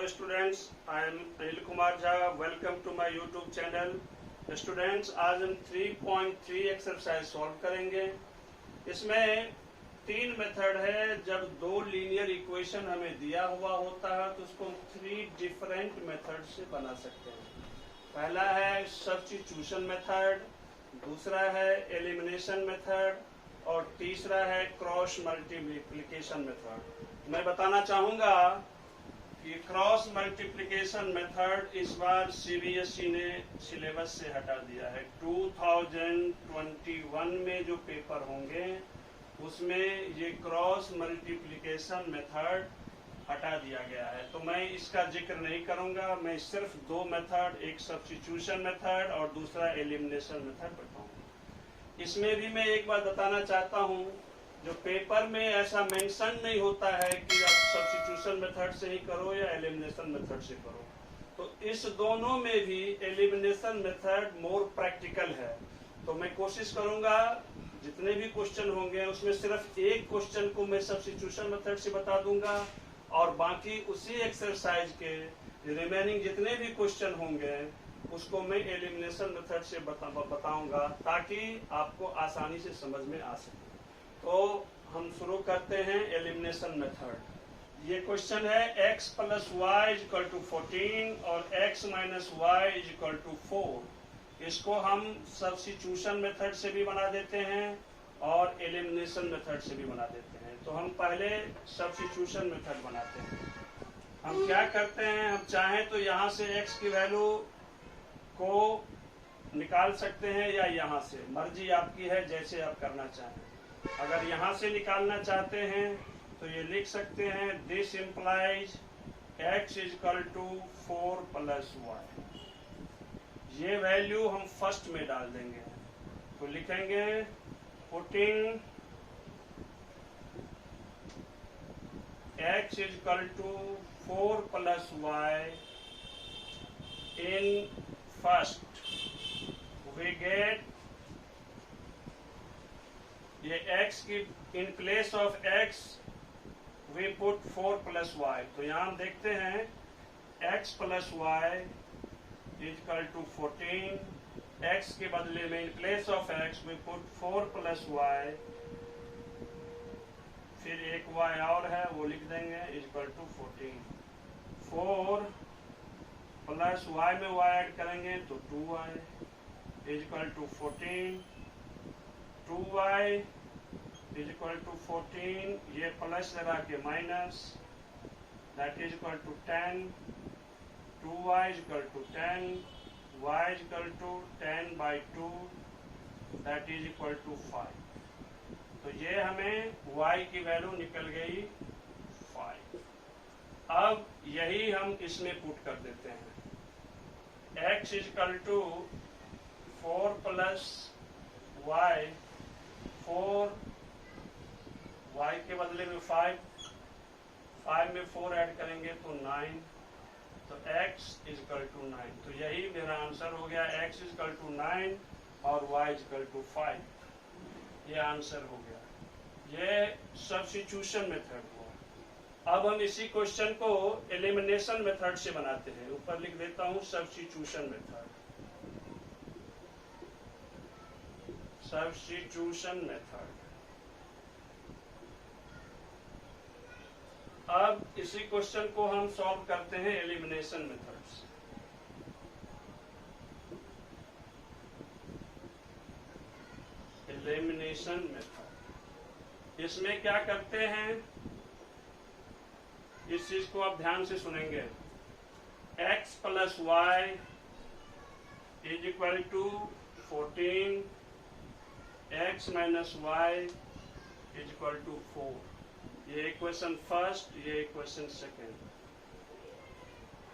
Hello students, I am Anil Kumar Jha. Welcome to my YouTube channel. Students, आज हम 3.3 exercise solve करेंगे। इसमें तीन मेथड है। जब दो लीनियर इक्वेशन हमें दिया हुआ होता है तो उसको 3 डिफरेंट मेथड से बना सकते हैं। पहला है सब्स्टिट्यूशन मेथड, दूसरा है एलिमिनेशन मेथड और तीसरा है क्रॉस मल्टीप्लिकेशन मेथड। मैं बताना चाहूँगा कि क्रॉस मल्टीप्लिकेशन मेथड इस बार सीबीएसई ने सिलेबस से हटा दिया है। 2021 में जो पेपर होंगे उसमें ये क्रॉस मल्टीप्लिकेशन मेथड हटा दिया गया है, तो मैं इसका जिक्र नहीं करूंगा। मैं सिर्फ दो मेथड, एक सब्स्टिट्यूशन मेथड और दूसरा एलिमिनेशन मेथड बताऊंगा। इसमें भी मैं एक बात बताना चाहता हूं, जो पेपर में ऐसा मेंशन नहीं होता है कि आप सब्स्टिट्यूशन मेथड से ही करो या एलिमिनेशन मेथड से करो, तो इस दोनों में भी एलिमिनेशन मेथड मोर प्रैक्टिकल है। तो मैं कोशिश करूंगा जितने भी क्वेश्चन होंगे उसमें सिर्फ एक क्वेश्चन को मैं सब्स्टिट्यूशन मेथड से बता दूंगा और बाकी उसी एक्सरसाइज के रिमेनिंग जितने भी क्वेश्चन होंगे उसको मैं एलिमिनेशन मेथड से बताऊंगा ताकि आपको आसानी से समझ में आ सके। तो हम शुरू करते हैं एलिमिनेशन मेथड। ये क्वेश्चन है x + y = 14 और x - y = 4। इसको हम सब्स्टिट्यूशन मेथड से भी बना देते हैं और एलिमिनेशन मेथड से भी बना देते हैं। तो हम पहले सब्स्टिट्यूशन मेथड बनाते हैं। हम क्या करते हैं, हम चाहें तो यहाँ से x की वैल्यू को निकाल सकते हैं या यहाँ से, मर्जी आपकी है जैसे आप करना चाहें। अगर यहाँ से निकालना चाहते हैं तो ये लिख सकते हैं दिस इम्प्लाइज x = 4 + y। ये वैल्यू हम फर्स्ट में डाल देंगे, तो लिखेंगे putting x = 4 + y in first we get ये x की in place of x we put 4 + y। तो यहाँ हम देखते हैं x + y = 14, x के बदले में in place of x we put 4 + y, फिर एक y और है वो लिख देंगे = 14। 4 + y में y ऐड करेंगे तो 2y = 14। 2y = 14, ये प्लस लगा के minus, that is equal to 10। 2y = 10, y = 10/2, that is equal to 5। तो ये हमें y की वैल्यू निकल गई 5। अब यही हम इसमें पुट कर देते हैं। x = 4 + y, 4 y के बदले में 5, 5 में 4 ऐड करेंगे तो 9, तो x = 9। तो यही मेरा आंसर हो गया, x = 9 और y = 5। ये आंसर हो गया। ये सब्स्टिट्यूशन मेथड हुआ। अब हम इसी क्वेश्चन को एलिमिनेशन मेथड से बनाते हैं। ऊपर लिख देता हूं सब्स्टिट्यूशन मेथड। Substitution method. अब इसी क्वेश्चन को हम सॉल्व करते हैं एलिमिनेशन मेथड से। एलिमिनेशन मेथड, इसमें क्या करते हैं, इस चीज को आप ध्यान से सुनेंगे। x + y = 14, x - y = 4। ये इक्वेशन फर्स्ट, ये इक्वेशन सेकेंड।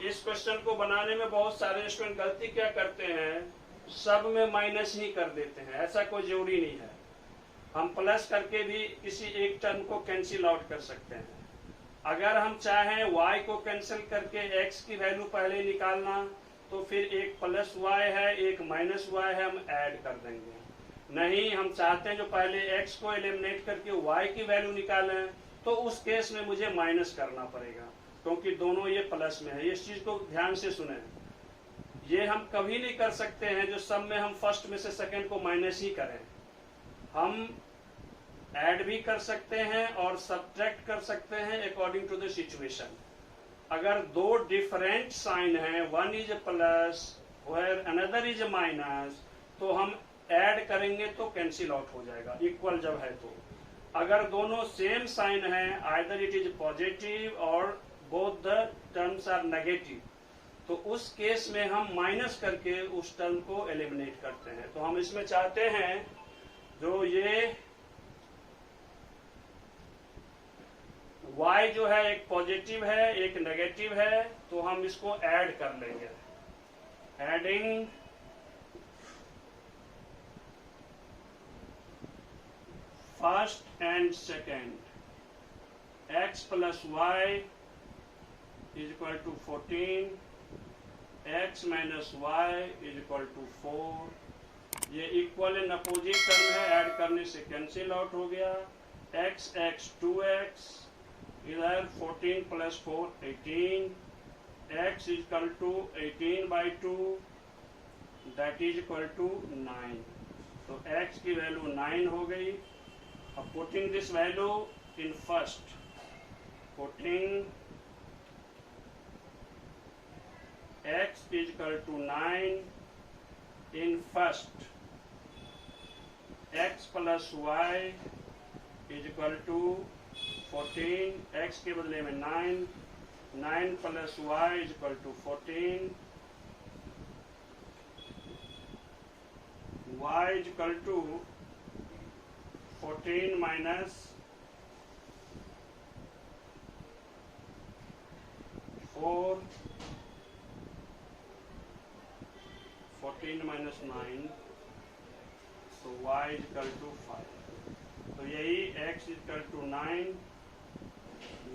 इस क्वेश्चन को बनाने में बहुत सारे स्टूडेंट गलती क्या करते हैं, सब में माइनस ही कर देते हैं। ऐसा कोई जरूरी नहीं है, हम प्लस करके भी किसी एक टर्म को कैंसिल आउट कर सकते हैं। अगर हम चाहें y को कैंसिल करके x की वैल्यू पहले निकालना, तो फिर एक +y है एक -y है, हम ऐड कर देंगे। नहीं, हम चाहते हैं जो पहले x को एलिमिनेट करके y की वैल्यू निकालें, तो उस केस में मुझे माइनस करना पड़ेगा। क्योंकि दोनों ये प्लस में है। इस चीज को ध्यान से सुने, ये हम कभी नहीं कर सकते हैं जो सब में हम फर्स्ट में से सेकंड को माइनस ही करें। हम ऐड भी कर सकते हैं और सब्ट्रैक्ट कर सकते हैं अकॉर्डिंग टू द सिचुएशन। अगर दो डिफरेंट साइन हैं, one is plus where another is minus, तो हम ऐड करेंगे तो कैंसिल आउट हो जाएगा, इक्वल जब है तो। अगर दोनों सेम साइन है, either it is positive or both the terms are negative, तो उस केस में हम माइनस करके उस टर्म को एलिमिनेट करते हैं। तो हम इसमें चाहते हैं जो ये y जो है एक पॉजिटिव है एक नेगेटिव है, तो हम इसको ऐड कर लेंगे। Adding first and second, x plus y is equal to 14, x minus y is equal to 4। ये इक्वल एंड अपोजिट टर्म है, ऐड करने से कैंसिल आउट हो गया। x 2x, इधर 14 plus 4 18, x is equal to 18/2, that is equal to 9। तो x की value 9 हो गई। अब putting this value in first, putting x is equal to 9 in first, x plus y is equal to 14, x के बदले में 9, 9 plus y is equal to 14, y is equal to 14 minus 4, 14 minus 9, so y is equal to 5। तो यही x is equal to 9,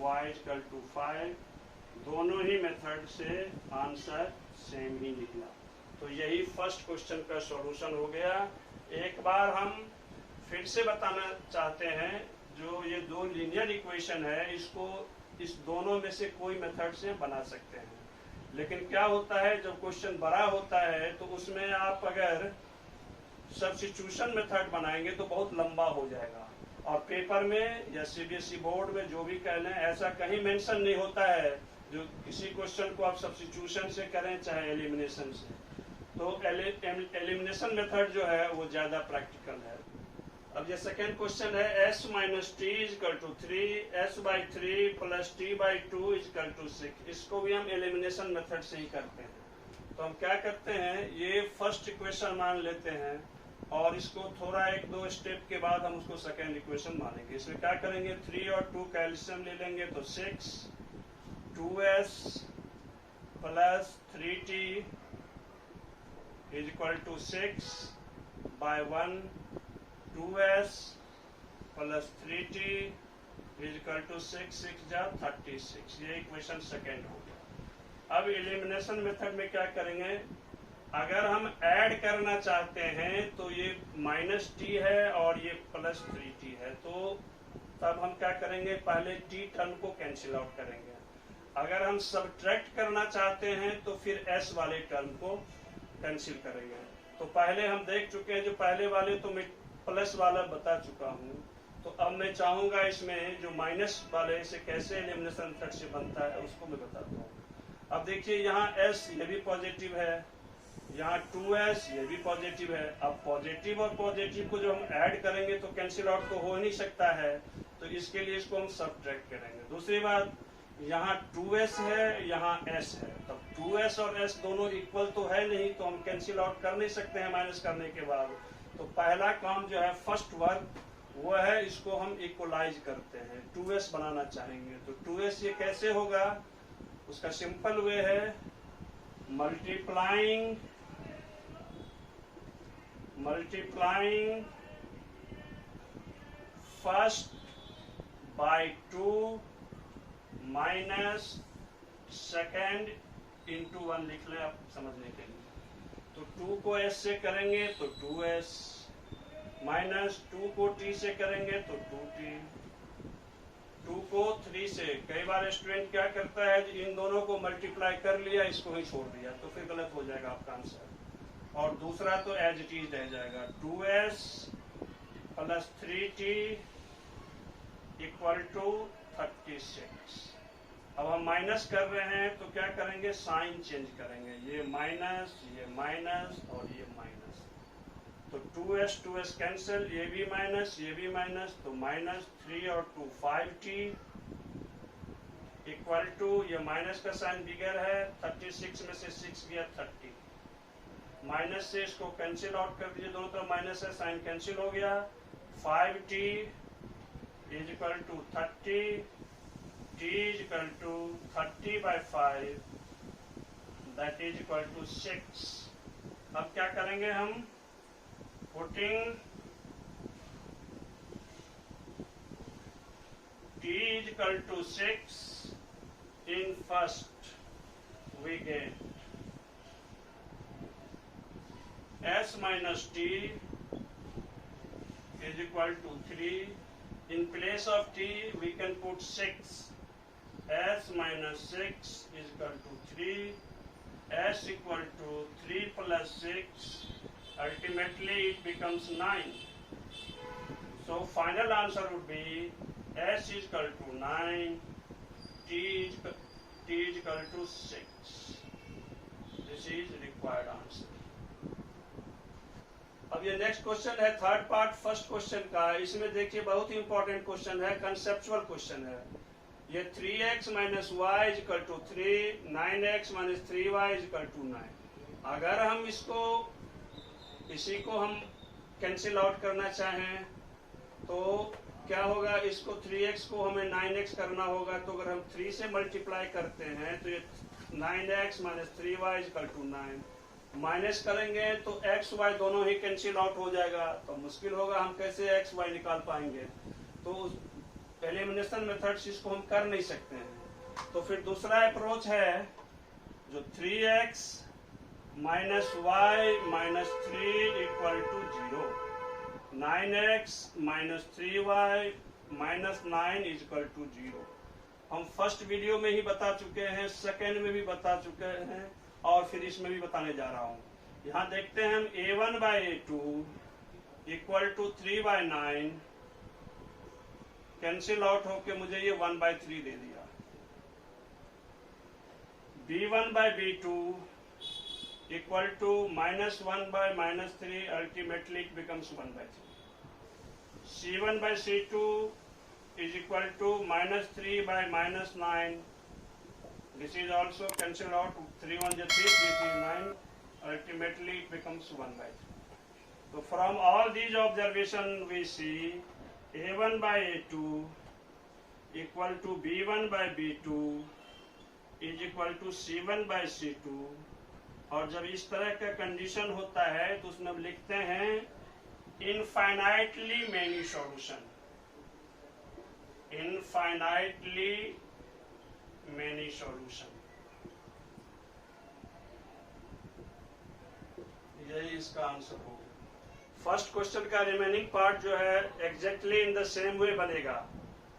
y is equal to 5, दोनों ही method से answer same ही निकला। तो यही फर्स्ट क्वेश्चन का सॉल्यूशन हो गया। एक बार हम फिर से बताना चाहते हैं, जो ये दो लीनियर इक्वेशन है, इसको इस दोनों में से कोई मेथड से बना सकते हैं। लेकिन क्या होता है, जब क्वेश्चन बड़ा होता है तो उसमें आप अगर सब्स्टिट्यूशन मेथड बनाएंगे तो बहुत लंबा हो जाएगा, और पेपर में या सीबीएसई बोर्ड में जो भी कह लें, ऐसा कहीं मेंशन नहीं होता है जो किसी क्वेश्चन को आप सब्स्टिट्यूशन से करें चाहे एलिमिनेशन से। तो एलिमिनेशन मेथड जो है वो ज्यादा प्रैक्टिकल है। अब ये सेकेंड क्वेश्चन है, s minus t is equal to 3, s/3 plus t/2 is equal to 6। इसको भी हम एलिमिनेशन मेथड से ही करते हैं। तो हम क्या करते हैं, ये फर्स्ट इक्वेशन मान लेते हैं और इसको थोड़ा 1-2 स्टेप के बाद हम उसको सेकेंड इक्वेशन मानेंगे। इसमें क्या करेंगे, 3 और 2 का एलसीएम ले लेंगे तो 6, 2s plus 3t is equal to 6/1, 2s plus 3t is equal to 6, 6 जा 36। ये इक्वेशन सेकेंड हो गया। अब एलिमिनेशन मेथड में क्या करेंगे, अगर हम ऐड करना चाहते हैं तो ये माइनस टी है और ये प्लस 3t है, तो तब हम क्या करेंगे, पहले t टर्म को कैंसिल आउट करेंगे। अगर हम सब्ट्रैक्ट करना चाहते हैं तो फिर s वाले टर्म को कैंसिल करेंगे। तो पहले हम देख चुके हैं, जो पहले वाले तो मैं प्लस वाला बता चुका हूँ। तो अब मैं चाहूंगा इसमें जो माइनस वाले से कैसे एलिमिनेशन मेथड से बनता है उसको मैं बताता हूँ। अब देखिए यहाँ s ये भी पॉजिटिव है, यहाँ 2s ये भी पॉजिटिव है। अब पॉजिटिव और पॉजिटिव को जो हम ऐड करेंगे तो कैंसिल आउट तो हो नहीं सकता है, तो इसके लिए इसको हम सब्ट्रैक्ट करेंगे। दूसरी बात, यहाँ 2s है यहाँ s है, तब 2s और s दोनों इक्वल तो है नहीं, तो हम कैंसिल आउट कर नहीं सकते हैं माइनस करने के बाद। तो पहला काम जो है फर्स्ट वर्क वो है, इसको हम इक्वलाइज करते हैं, 2s बनाना चाहेंगे। तो 2s ये कैसे होगा, उसका सिंपल वे है, multiplying first by 2 minus second into 1 लिख लें आप समझने के लिए। तो 2 को s से करेंगे तो 2s, माइनस 2 को t से करेंगे तो 2t, 2 को 3 से, कई बार स्टूडेंट क्या करता है, इन दोनों को मल्टीप्लाई कर लिया, इसको ही छोड़ दिया, तो फिर गलत हो जाएगा आपका आंसर। और दूसरा तो एज इट इज रह जाएगा, 2s plus 3t equal to 36। अब हम माइनस कर रहे हैं तो क्या करेंगे, साइन चेंज करेंगे, ये माइनस और ये माइनस, तो 2s कैंसिल, ये भी माइनस, तो माइनस 3 और 2 5t इक्वल टू, ये माइनस का साइन बिगर है, 36 में से 6 गया 30, माइनस से इसको कैंसिल आउट कर दीजिए, दोनों तरफ माइनस है, साइन कैंसिल हो गया, 5t is equal to 30, t is equal to 30/5, that is equal to 6। अब क्या करेंगे हम, putting t is equal to 6 in first, we get s minus t is equal to 3. In place of t we can put 6, s minus 6 is equal to 3, s equal to 3 plus 6, ultimately it becomes 9. So final answer would be s is equal to 9, t is equal to 6. This is required answer. अब ये next question है, third part first question का। इसमें देखिए बहुत ही important question है, conceptual question है। ये 3x minus y is equal to 3, 9x minus 3y is equal to 9। अगर हम इसी को हम कैंसिल आउट करना चाहें तो क्या होगा, इसको 3x को हमें 9x करना होगा, तो अगर हम 3 से मल्टीप्लाई करते हैं तो ये 9x minus 3y is equal to 9, minus करेंगे तो एक्स वाई दोनों ही कैंसिल आउट हो जाएगा, तो मुश्किल होगा हम कैसे एक्स वाई निकाल पाएंगे, तो एलिमिनेशन मेथड से इसको हम कर नहीं सकते हैं। तो फिर दूसरा अप्रोच है जो 3x minus y minus 3 equal to 0, 9x minus 3y minus 9 is equal to 0। हम फर्स्ट वीडियो में ही बता चुके हैं, सेकेंड में भी बता चुके हैं और फिर इसमें भी बताने जा रहा हूं। यहां देखते हैं हम a1/a2 equal to 3/9 cancel out होके मुझे ये 1/3 दे दिया, b1/b2 equal to -1/-3, ultimately it becomes 1/3, c1/c2 is equal to -3/-9, this is also cancel out, 3 1 is 3, 3 is 9, ultimately it becomes 1/3. So from all these observations we see a1/a2 equal to b1/b2 is equal to c1/c2, और जब इस तरह का condition होता है तो उसमें हम लिखते हैं infinitely many solution, infinitely many solution, यही इसका आंसर होगा। फर्स्ट क्वेश्चन का रिमेनिंग पार्ट जो है exactly in the same way बनेगा,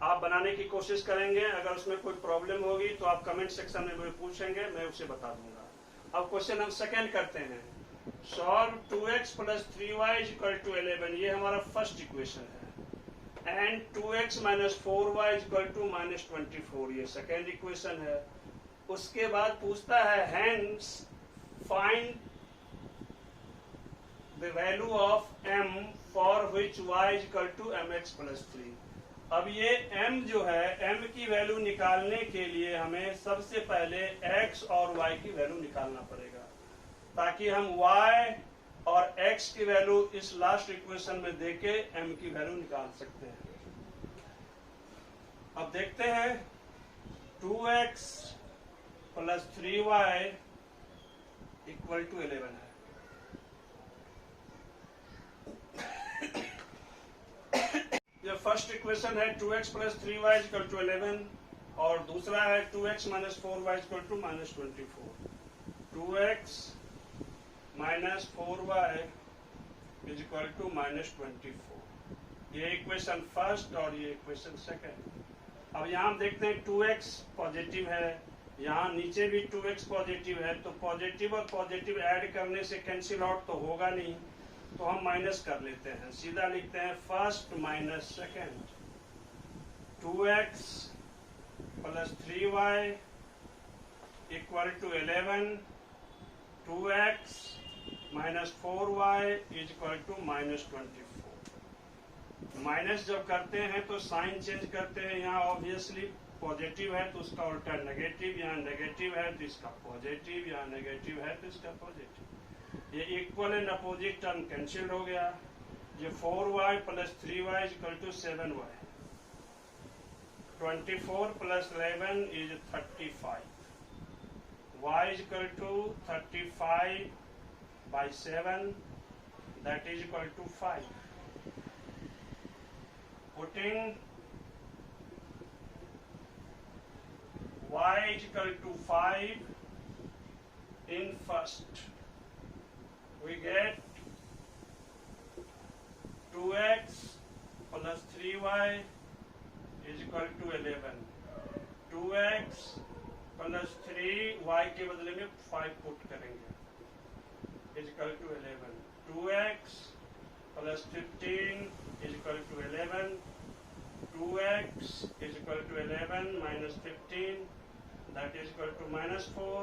आप बनाने की कोशिश करेंगे, अगर उसमें कोई प्रॉब्लम होगी तो आप कमेंट सेक्शन में मुझे पूछेंगे, मैं उसे बता दूंगा। अब क्वेश्चन हम सेकेंड करते हैं, solve 2x plus 3y is equal to 11, ये हमारा फर्स्ट इक्वेशन है, and 2x minus 4y is equal to -24, ये सेकेंड इक्वेशन है। उसके बाद पूछता है hence find the value of m for which y is equal to mx plus 3। अब ये m जो है, m की वैल्यू निकालने के लिए हमें सबसे पहले x और y की वैल्यू निकालना पड़ेगा, ताकि हम y और x की वैल्यू इस लास्ट इक्वेशन में देके m की वैल्यू निकाल सकते हैं। अब देखते हैं 2x plus 3y equal to 11 है। ये फर्स्ट इक्वेशन है 2x plus 3y equal to 11, और दूसरा है 2x minus 4y equal to -24। 2x minus 4y is equal to -24, ये इक्वेशन फर्स्ट और ये इक्वेशन सेकेंड। अब यहाँ हम देखते हैं 2x पॉजिटिव है, यहाँ नीचे भी 2x पॉजिटिव है, तो पॉजिटिव और पॉजिटिव ऐड करने से कैंसिल आउट तो होगा नहीं, तो हम माइनस कर लेते हैं। सीधा लिखते हैं first minus second, 2x plus 3y equal to 11, 2x minus 4y is equal to minus 24। Minus जब करते हैं तो साइन चेंज करते हैं, यहाँ ऑब्वियसली पॉजिटिव है तो उसका उल्टा नेगेटिव, यहाँ नेगेटिव है तो इसका पॉजिटिव, यहाँ नेगेटिव है तो इसका पॉजिटिव। ये equal and opposite term cancel हो गया। ये 4y plus 3y is equal to 7y, 24 plus 11 is 35, y is equal to 35 by 7, that is equal to 5. Putting y is equal to 5 in first, we get 2x plus 3y is equal to 11, 2x plus 3y के बदले में 5 put करेंगे, is equal to 11, 2x plus 15 is equal to 11, 2x is equal to 11 minus 15, that is equal to minus 4,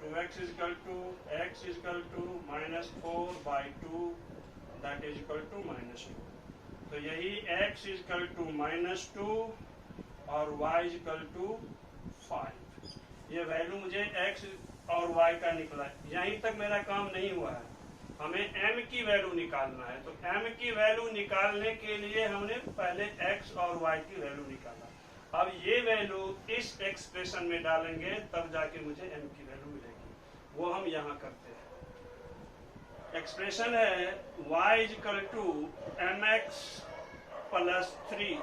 2x is equal to x is equal to minus 4 by 2, that is equal to minus 2। तो यही x is equal to minus 2 और y is equal to 5। ये value मुझे x और y का निकला है। यहीं तक मेरा काम नहीं हुआ है, हमें m की वैल्यू निकालना है। तो m की वैल्यू निकालने के लिए हमने पहले x और y की वैल्यू निकाला। अब ये वैल्यू इस एक्सप्रेशन में डालेंगे तब जाके मुझे m की वैल्यू मिलेगी, वो हम यहाँ करते हैं। एक्सप्रेशन है y is equal to mx plus 3,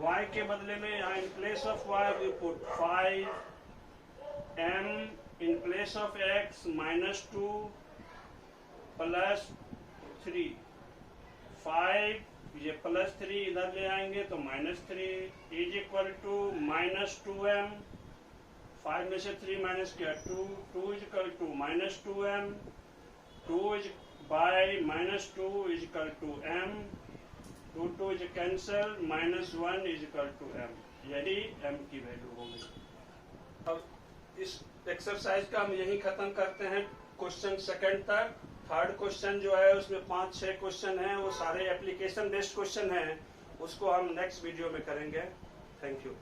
y के बदले में यहाँ in place of y we put 5, m in place of x minus 2 plus 3, 5 ये प्लस 3 इधर ले आएंगे तो minus 3 is equal to minus 2m, 5 में से 3 माइनस किया 2, 2 is equal to minus 2m, 2 is by minus 2 is equal to m, 2 2 is cancel, minus 1 is equal to m, यही m की वैल्यू होगी। अब इस एक्सरसाइज का हम यही खत्म करते हैं क्वेश्चन सेकंड तक। थर्ड क्वेश्चन जो है उसमें 5-6 क्वेश्चन हैं, वो सारे एप्लीकेशन बेस्ड क्वेश्चन हैं, उसको हम नेक्स्ट वीडियो में करेंगे। Thank you.